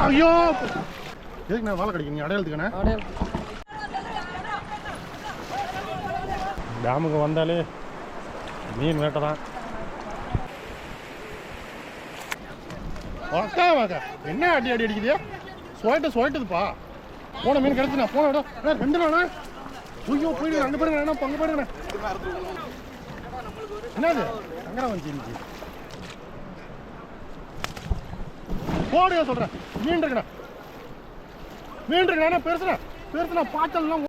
ஐயோ எதுக்கு நான் வாழை கிடைக்கும் அடையாளத்துக்கானே டேமுக்கு வந்தாலே மீன் வேட்டை தான். வாக்கா வாக்கா என்ன அடி அடி அடிக்குது சுவைட்டுதுப்பா. போன மீன் கிடைச்சுண்ணா போன இடம் ரெண்டு நாளா ஐயோ போயிடுவேன் அங்கே போயிடுவேன் என்ன அங்கே போயிடுவேன் என்னது சங்கரா வந்துச்சு இன்னைக்கு போடுங்க சொல்கிறேன். மீன் இருக்குண்ணா பெருசுண்ணா பாத்தல்லாம்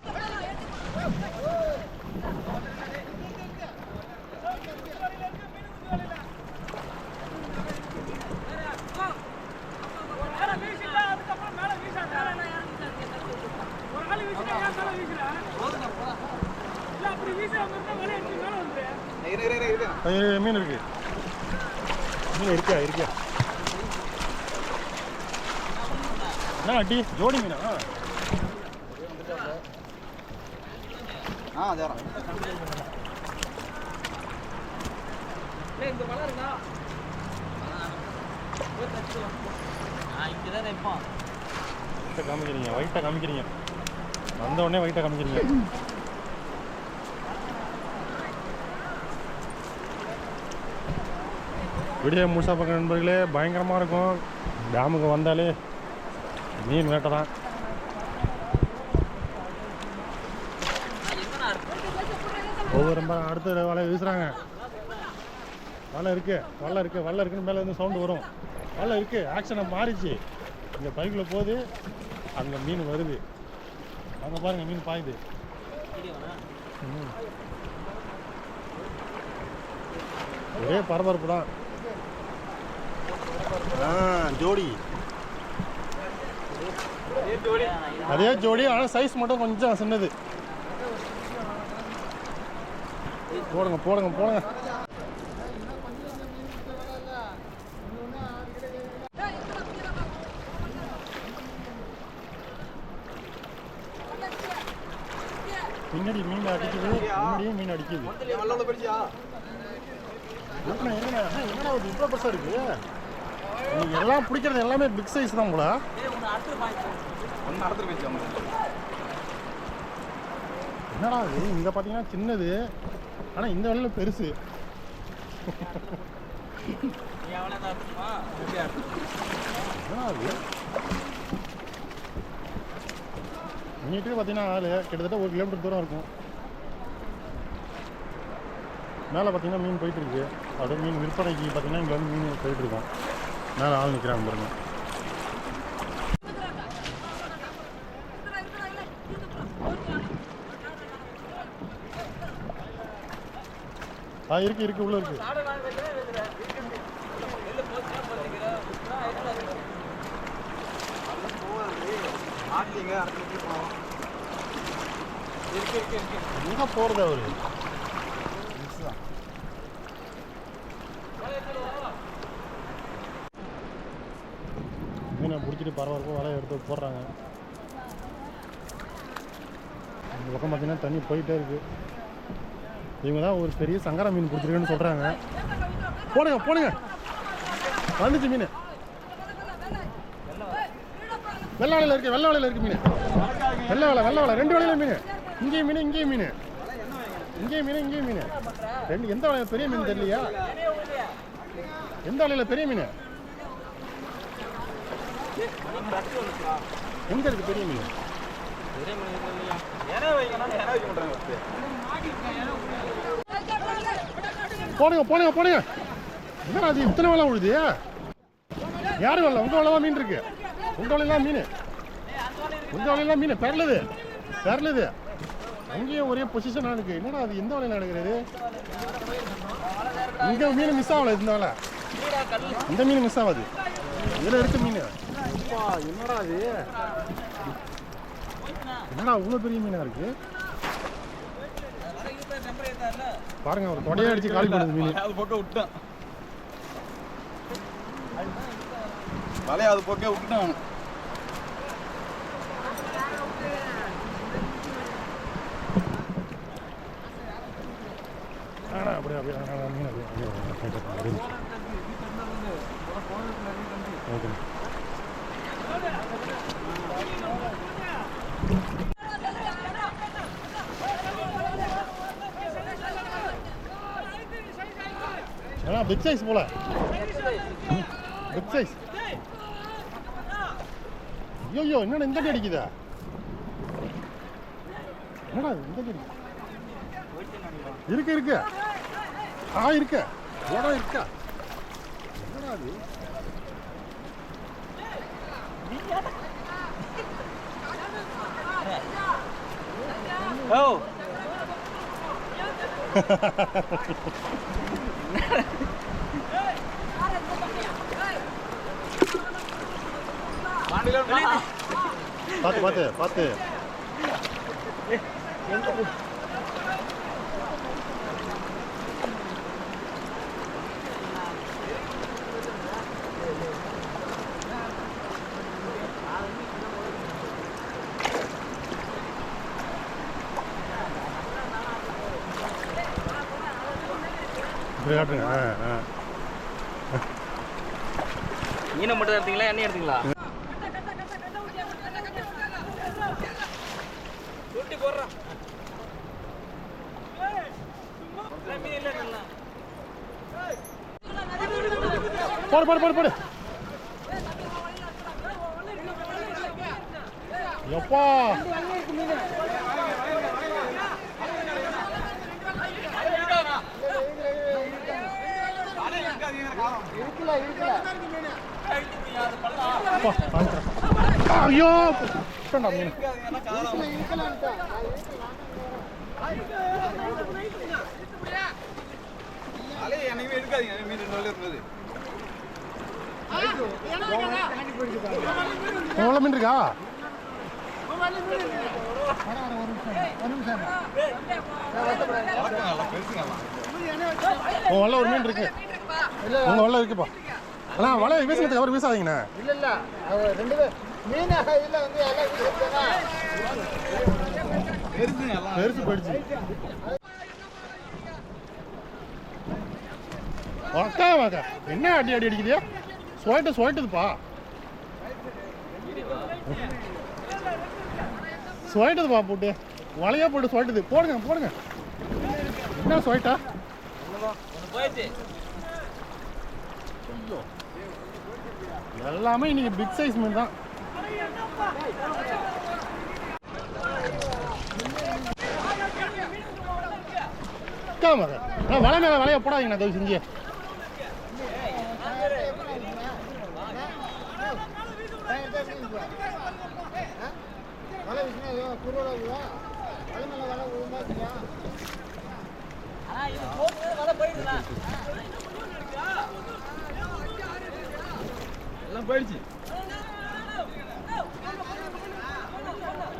மீன் இருக்கா என்ன அடி ஜோடி மீனா காமிக்கிறீங்க ஒயிட்டா காமிக்கிறீங்க வந்த உடனே ஒயிட்டா காமிக்கிறீங்க. வீடியோ முழுசாக பார்க்குற நண்பர்களே பயங்கரமாக இருக்கும். டேமுக்கு வந்தாலே மீன் வேட்டை தான். ஒவ்வொரு அடுத்த வலை வீசுகிறாங்க. வலை இருக்குன்னு மேலே இருந்து சவுண்டு வரும். வலை இருக்குது ஆக்ஷனை மாறிச்சு. இங்கே பைக்கில் போகுது அங்கே மீன் வருது. அங்கே பாருங்கள் மீன் பாயுது. ஒரே பரபரப்பு தான். ஜோடி அதே ஜோடி ஆனால் சைஸ் மட்டும் கொஞ்சம் சின்னது. போடுங்க பின்னாடி மீன் அடிக்குது. என்னடா இவ்வளோ பெருசாக இருக்கு. நீங்கள் எல்லாம் பிடிக்கிறது எல்லாமே பிக் சைஸ் தான் போல. என்னடா அது இங்கே பார்த்தீங்கன்னா சின்னது ஆனால் இந்த வேலையில் பெருசு. என்னடா அது மீட்டுக்கு பார்த்தீங்கன்னா ஆள் கிட்டத்தட்ட 1 கிலோமீட்டர் தூரம் இருக்கும். மேலே பார்த்தீங்கன்னா மீன் போயிட்டுருக்கு. அப்படியே மீன் விற்பனைக்கு பார்த்தீங்கன்னா இங்கே வந்து மீன் போயிட்டுருக்கோம். மேலே ஆள் நிற்கிறாங்க பாருங்க. இருக்கு உள்ள இருக்கு. எங்க போறது அவரு மீனை பிடிச்சிட்டு பரவாயில்ல வலையை எடுத்து போடுறாங்க. இந்த பக்கம் பார்த்தீங்கன்னா தண்ணி போயிட்டே இருக்கு. இவங்க தான் ஒரு பெரிய சங்கரா மீன் பிடிச்சிருக்குன்னு சொல்கிறாங்க. போடுங்க வந்துச்சு மீன். வெள்ளை வலையில் இருக்கு மீன். வெள்ளை வலை 2 வலையில மீன். இங்கேயும் மீன் ரெண்டு. எந்த வலையில் பெரிய மீன் தெரியலையா? எந்த வலையில் பெரிய மீன் எங்க இருக்கு பெரிய மீன்? போடுங்க. என்ன அது இத்தனை வலை விழுது? யாரு வரல? உங்க வலைதான் மீன் இருக்கு. உங்க வலையெல்லாம் மீன் பெறலுது. அங்கேயும் ஒரே பொசிஷனாக இருக்கு. என்னடா அது எந்த வலையில் நடக்கிறது? இங்கே மீன் மிஸ் ஆகல. இந்த மீன் மிஸ் ஆகாது. இதில் இருக்கு மீன். என்னடா அது? என்னடா இவ்வளோ பெரிய மீனாக இருக்கு பாருங்க. ஒரு தொடையை அடிச்சு காலி பண்ணுது மீன். அது பக்கம் விட்டேன் வலையை அது பக்கம் விட்டுட்டேன். அப்படியே மீன் ஓகே. பிக் சைஸ் போல, பிக் சைஸ். ஐயோ என்னடா இந்த அடிக்குதா? என்னடா இந்த அடி இருக்கு இருக்கு. இருக்கு ஓடா இருக்கா? என்னடா அது? ஓ பார்த்து பார்த்து பார்த்து. மீனை மட்டும் எடுத்தீங்களா, எண்ணெய் எடுத்தீங்களா? போடு போடு போடு போடு. எப்பா ஐயோ எவ்வளோ மீன் இருக்கா? வலை ஒரு மீன் இருக்கு. உங்க வலை இருக்குப்பா. ஆனால் வலை வீசுறதுக்கு அவர் வீசாதீங்கண்ணா. இல்லை இல்லை ரெண்டு பேர் மீன் இதில் வந்து பெருசு போயிடுச்சு. அக்கா வாக்கா என்ன அடி அடி அடிக்குது? சுவைட்டுதுப்பா, சுவைட்டுதுப்பா. போட்டு வலையா போட்டு சுவைட்டுது. போடுங்க போடுங்க. என்ன சுவைட்டா? எல்லாமே இன்னைக்கு பிக் சைஸ் மீன் தான். வலை மேல வலைய போடாதீங்கண்ணா, தயவு செஞ்சு.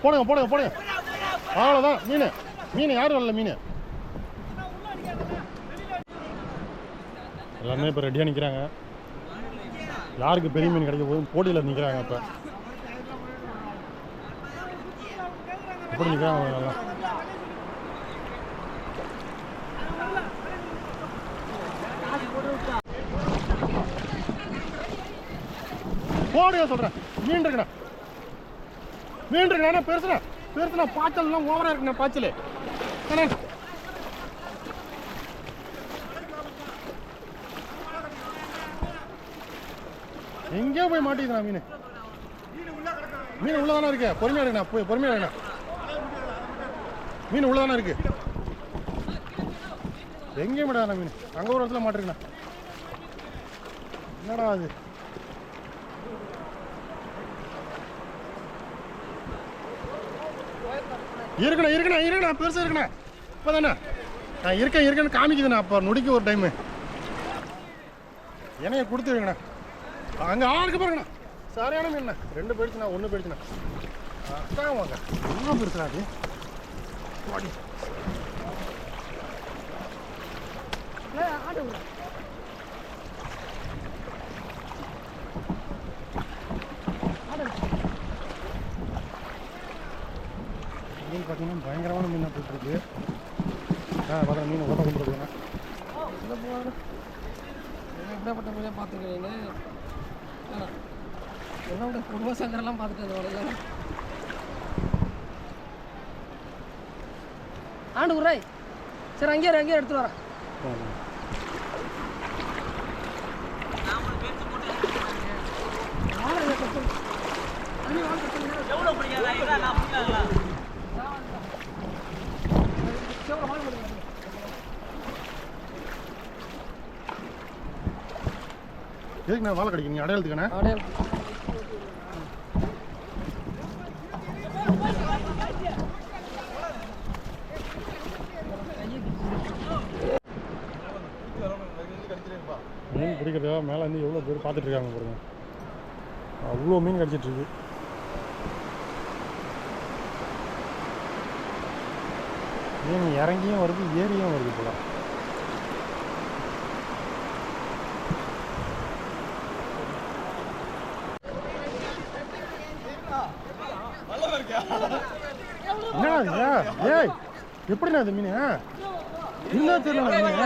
போடுங்க போடுங்க போடுங்க. அவ்வளோதான் மீன். மீன் யாரும் வரல. மீன் எல்லாமே இப்போ ரெடியாக நிற்கிறாங்க. யாருக்கு பெரிய மீன் கிடைக்க போதும் போட்டியில் நிற்கிறாங்க. இப்போ எப்படி நிற்கிறாங்க எல்லாம்? போடுங்க சொல்கிறேன். மீன் இருக்குண்ணா, மீன் இருக்குண்ணா. பெருசுண்ணா பெருசுண்ணா. பாய்ச்சல்லாம் ஓவராக இருக்குண்ணா. பாய்ச்சல் அண்ணா. எங்கேயோ போய் மாட்டிக்குதுண்ணா மீன். மீன் உள்ள தானே இருக்கு. பொறுமையாக இருக்குண்ணா, போய் பொறுமையாக இருக்குண்ணா. மீன் உள்ள தானே இருக்கு. எங்கேயும் விடாதுண்ணா மீன். அங்கே ஒரு இடத்துல மாட்டிருக்குண்ணா. என்னடா அது? இருக்குண்ணா இருக்குண்ணா இருக்குண்ணா. பெருசாக இருக்குண்ணா. இப்போ தானே நான் இருக்கேன்னு காமிக்குதுண்ணா. அப்போ நொடிக்கு ஒரு டைமு என்னைய கொடுத்துருங்கண்ணா. அங்கே ஆளுக்கு பாருங்கண்ணா. சரியான மீன்ண்ணா. 2 போயிடுச்சுண்ணா, 1 போயிடுச்சுண்ணா. அதான் வாங்க என்ன பெருசுண்ணா அது? மீன் பார்த்தீங்கன்னா பயங்கரமான மீனாக போயிட்டுருக்கு. பார்த்தா மீன் ஓட்ட கொண்டு போகுதுண்ணா. எப்படிப்பட்ட மீனை பார்த்துக்கிறீங்க? என்னோட குடும்ப சங்கரெல்லாம் பார்த்துட்டு வரையில ஆண்டு குராய் சரி அங்கேயே எடுத்துட்டு வரேன். எதுக்கு நான் வாழை கிடைக்கும் அடையாளத்துக்கானே மீன் பிடிக்கிறதா மேலே வந்து எவ்வளோ பேர் பார்த்துட்டு இருக்காங்க பாருங்க. அவ்வளோ மீன் கிடச்சிட்ருக்கு. மீன் இறங்கியும் வருது ஏரியும் வருது போல. என்னடா ஏய் எப்படிண்ணா அது மீன் என்ன தெரியல மீன்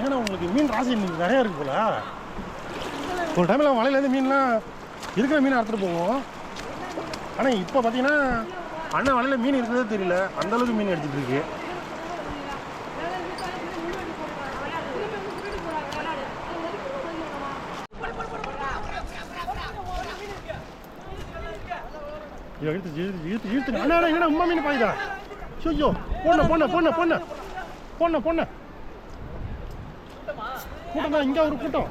ஏன்னா உங்களுக்கு மீன் ராசி இன்னைக்கு நிறையா இருக்கு போல. ஒரு டைமில் மலையிலேருந்து மீன்லாம் இருக்கிற மீன் அறுத்துட்டு போவோம். ஆனால் இப்போ பார்த்தீங்கன்னா அண்ணன் வலையில் மீன் இருக்கிறதே தெரியல, அந்தளவுக்கு மீன் அடிச்சிட்டு இருக்கு. இழுத்து அண்ணா என்ன உமா மீன் பாயுதா? ஐயோ பொண்ணு கூட்டம் தான் இங்கே ஒரு கூட்டம்.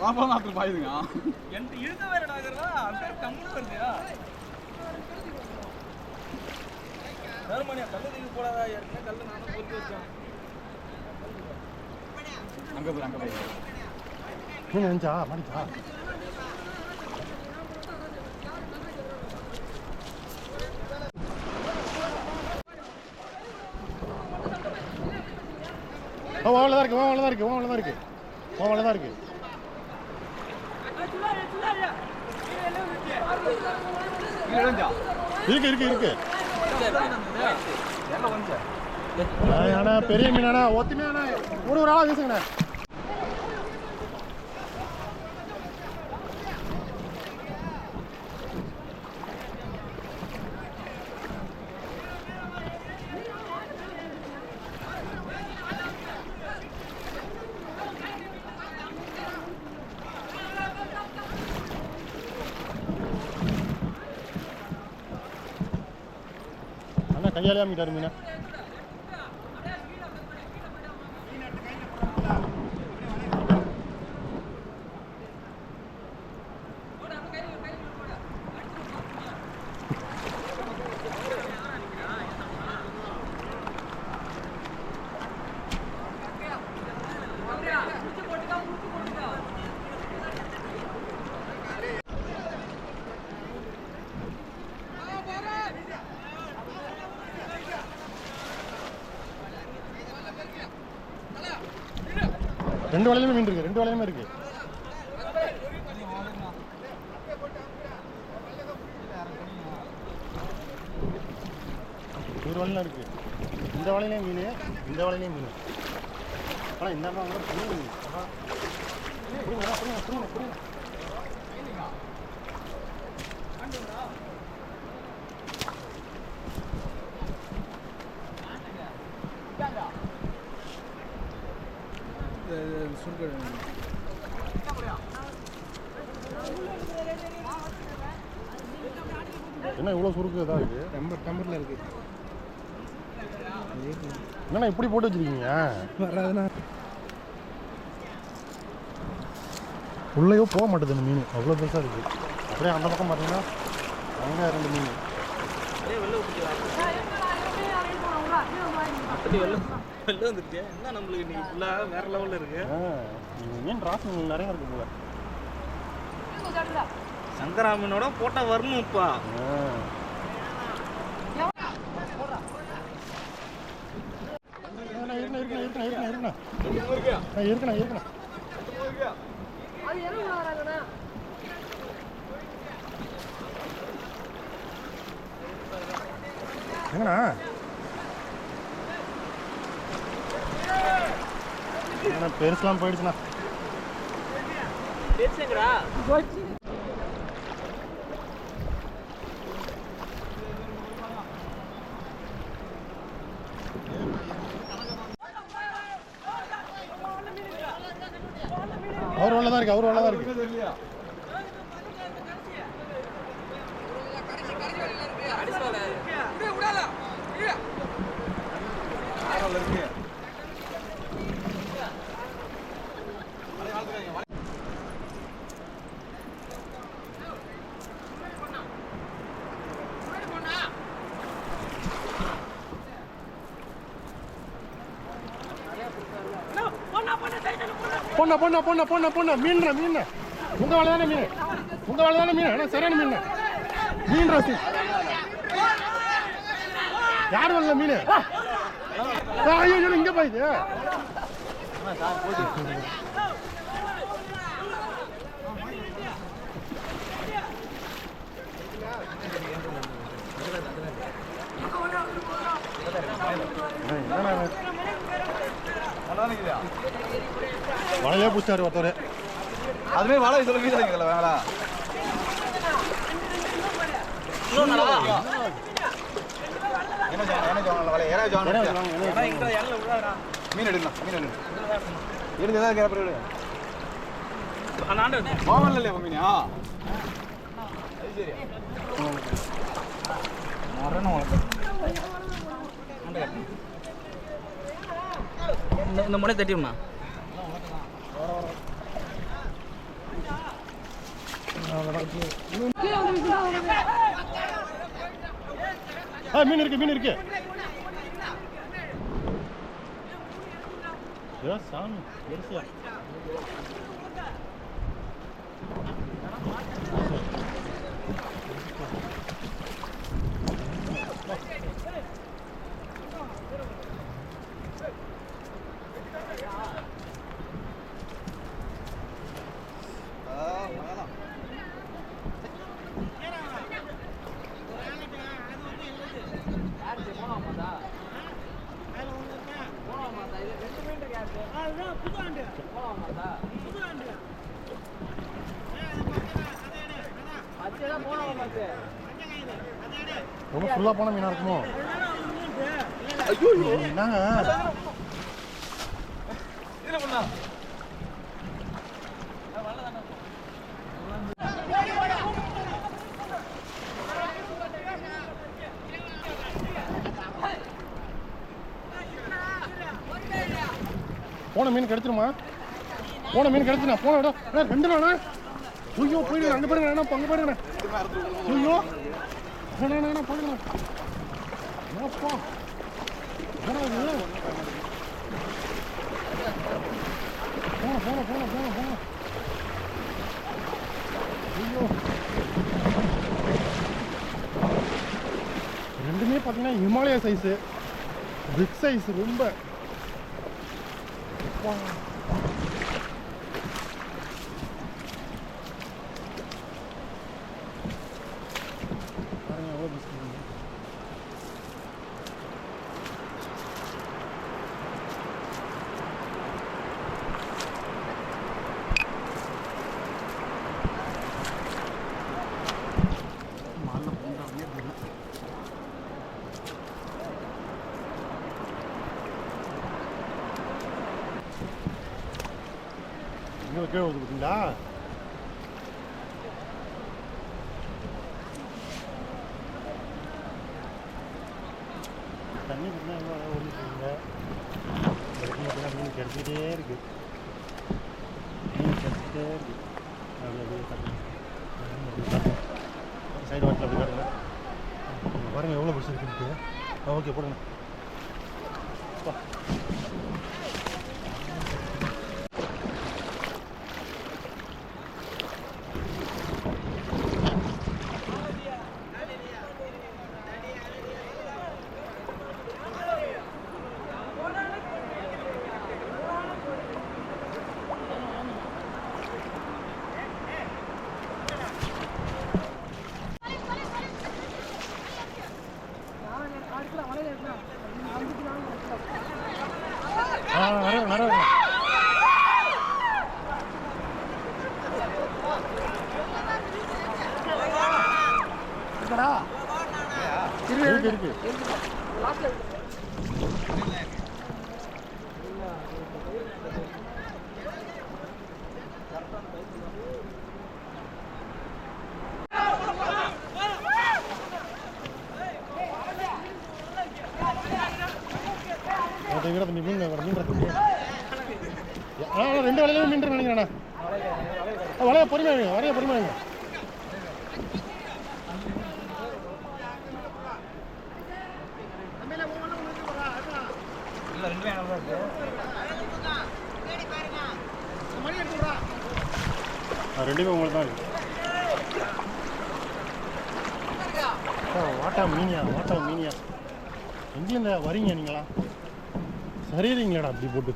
பாப்பாங்க பாயுதுங்க. எனக்கு இழுக்க வேறடாகிறதா அப்படியே கம்முன்னு வருதுயா. தர்மணியா கல்லு தூக்கி போடாதா, ஏற்கனவே கல்லு நானும் பொறுத்து வச்சேன். அங்கே போய் மீன் நினைச்சா மாடிச்சா அவ்வளோதான் இருக்கு. இருக்கு பெரிய மீனா ஒத்துமையானா ஒரு ஆளா வீசுங்கண்ணா. அண்ணா கையாலே அமிட்டாரு மீனா. ரெண்டு வலையிலுமே மீன் இருக்கு, ரெண்டு வலையுமே இருக்கு. ஒரு வலையில இருக்கு. இந்த வலையிலையும் மீன், இந்த வலையிலையும் மீன். ஆனால் இந்த அம்மா கூட மீன் என்ன இவ்வளோ சுருக்கு இதாக இருக்குது? டம்பரில் இருக்கு. என்னண்ணா இப்படி போட்டு வச்சுருக்கீங்க? வராதுண்ணா. உள்ளேயோ போக மாட்டேது இந்த மீன், அவ்வளோ பெருசாக இருக்குது. அப்படியே அந்த பக்கம் பார்த்தீங்கன்னா அங்கே ரெண்டு மீன். அப்படி வெளில வந்துருச்சு. என்ன நம்மளுக்கு இன்னைக்கு ஃபுல்லாக வேற லெவலில் இருக்கு. மீன் ராசு நிறைய இருக்கு போல. சங்கராமனோட போட்டா வரணும் இப்பா. இருக்கணும். எங்கண்ணா பெருசுலாம் போயிடுச்சுண்ணா. அவர் உள்ளதான் இருக்கு. பொண்ணா மீன் உங்க வேலைதானே மீன் சரியான மீன் ராசி யார் வரல மீன் இங்க போயிது. வலையே பிடிச்சாரு ஒருத்தர். அதுமே வலை சொல்ல வீசாதீங்கல்ல வேணா. மீன் எடுங்க ஏதாவது கேட்ப மாவன் இல்லையா மீனா? அது சரியா இந்த முறை தட்டியும்ண்ணா. மீன் இருக்கு. சாமி பெருசியா ரொம்ப ஃபுல்லா போன மீனா இருக்குமோ? என்னங்க போன மீன் கிடைச்சிருமா? போன விட ரெண்டு நாளா? ஐயோ போயிடுங்க. அங்கே பாருங்க அங்கே பாருங்க. ஐயோ போயிடுங்க. என்னப்பா போன. ஐயோ ரெண்டுமே பார்த்தீங்கன்னா ஹிமாலயா சைஸு, பிக் சைஸ் ரொம்ப. கீழே வந்து பார்த்தீங்களா? தண்ணி பார்த்தீங்கன்னா எவ்வளோ அழகாக ஓடிட்டுருக்குங்க. பார்த்தீங்கன்னா மீன் கிடச்சிக்கிட்டே இருக்கு. சைடு வாட்டில் அப்படி காட்டுங்க. பாருங்கள் எவ்வளோ பிடிச்சி இருக்குன்ட்டு. ஓகே போடுங்க. பரவாயில்ல. இருக்கடா இருக்கு இருக்கு. நீ மீன் ரெண்டு வலையிலுமே மீன் நினைக்கிறேண்ணா. வலைய பொறுமையாக வரைய பொறுமையாக. ரெண்டுமே உங்களுக்கு தான் இருக்கு. வாட்டா மீனியா எங்கேருந்து வரீங்க நீங்களா? சரியிறீங்களாடா அப்படி போட்டு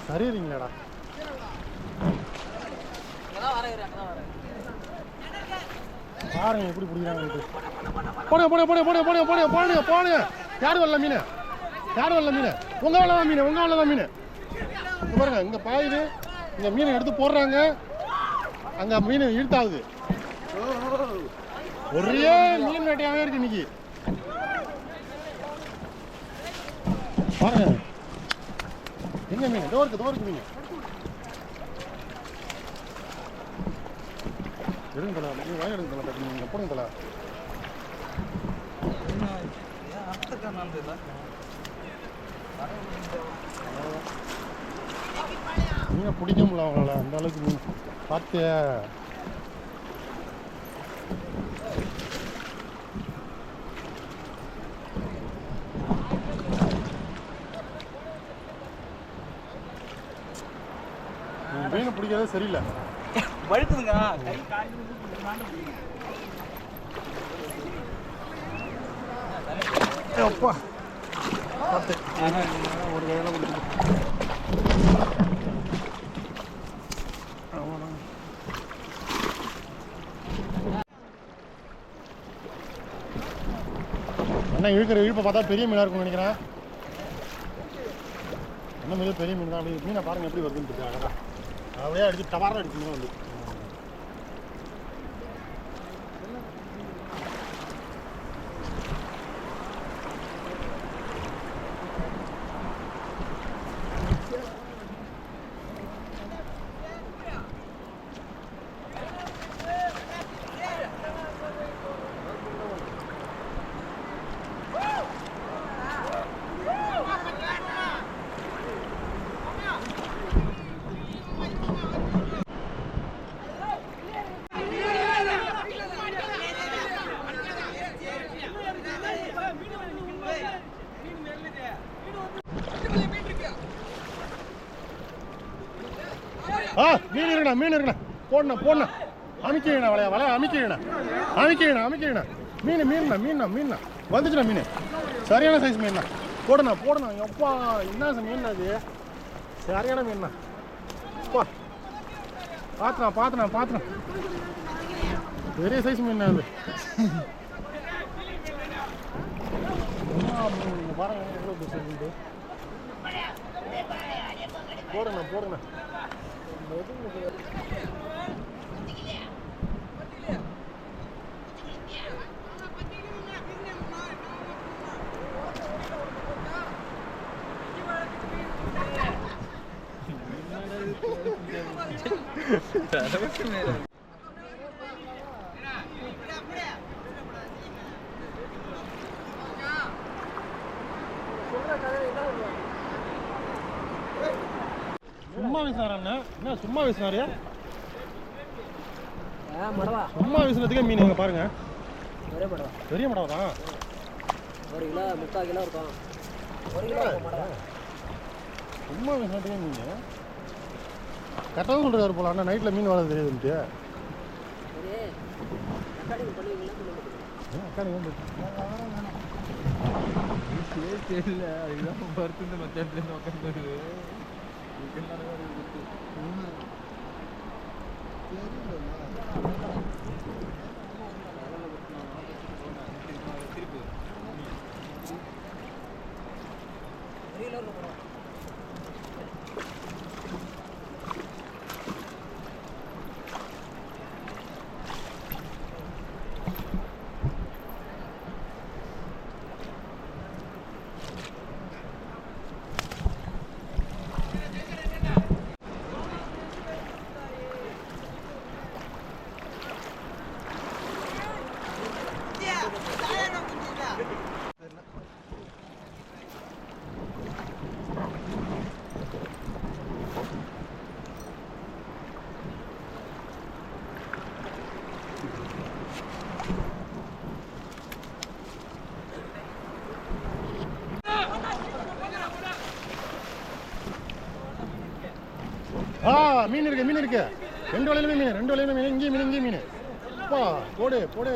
சரியிறீங்களாடா. பாருங்க எப்படி பிடிக்கிறாங்க. போடுங்க போடுங்க போடுங்க போடுங்க போடுங்க போடுங்க போடுங்க போடுங்க. யார் வரல மீன்? யார் வரல மீன்? உங்க வேலை தான் மீன், உங்க வேலை தான் மீன். பாருங்க இங்கே பாயுது, இந்த மீனை எடுத்து போடுறாங்க, அங்கே மீன் இழுத்தாகுது. ஒரே மீன் வேட்டையாகவே இருக்கு இன்னைக்கு. பாருங்க எங்க மீன் தோருக்கு மீன் எடுங்க தலை, நீ வாங்கி எடுங்க தலை, நீங்கள் போடுங்க தலை. மீனை பிடிக்க முடியல அவங்களால, அந்த அளவுக்கு மீன் பார்த்து. மீனை பிடிக்கிறதே சரியில்லை, வழுக்குதுங்க. அப்பா பார்த்து ஒரு கையில கொடுத்து. அண்ணா இழுக்கிற இழுப்பை பார்த்தா பெரிய மீனாக இருக்கும்னு நினைக்கிறேன். என்ன மீன் பெரிய மீன் தான். அப்படி மீனை பாருங்க எப்படி வருதுன்னு இருக்கு. அழகா அப்படியே அடிச்சு டவாரம் அடிச்சுங்க வந்து. மீன் இருக்குண்ணா போடணும் அமைக்கணும். வலைய அமைக்கணும். மீன் வந்துச்சுண்ணா. மீன் சரியான சைஸ் மீன்ண்ணா. போடணும் எப்பா என்ன மீன் அது, சரியான மீன்ண்ணா. அப்பா பாத்துனா பெரிய சைஸ் மீன் அது. பாருங்க எவ்வளோ பெருசு. போடுங்க சும்மா வீசினாரா? என்ன சும்மா வீசினாரு? சும்மா வீசினதுக்கே மீன் இங்கே பாருங்க. பெரிய மடவா தான். 1 கிலோ 3/4 கிலோ இருக்கும். 1 கிலோ சும்மா வீசினதுக்கே மீன் கரெக்டாக சொல்கிறாரு போல. அண்ணா நைட்டில் மீன் வளர தெரியுதுன்ட்டு தெரியல. அதுதான் பருத்து மத்தியானத்துலேருந்து உட்காந்து மீன் இருக்கு மீன் இருக்கு. ரெண்டு வலையிலுமே மீன், ரெண்டு வலையிலுமே மீன். இங்கேயும் மீன், இங்கேயும் மீன். அப்பா போடு போடு.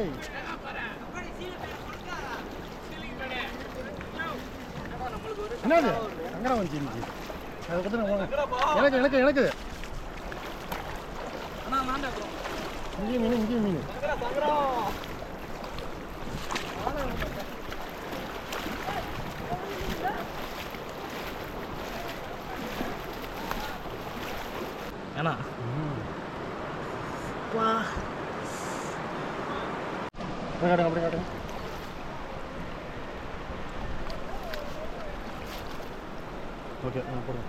என்னது சங்கரா வந்துச்சு இன்னைக்கு. அதை பற்றி எனக்கு எனக்கு எனக்கு அண்ணா நான்டா ப்ரோ. இங்கேயும் மீன், இங்கேயும் மீன். ஏண்ணா அப்படி காட்டுங்க, அப்படி காட்டுங்க. ஓகே போடுங்க.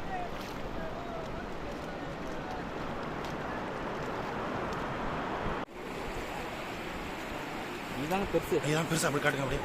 இதுதாங்க பெருசு. ஐயா பெருசா அப்படி காட்டுங்க அப்படியே.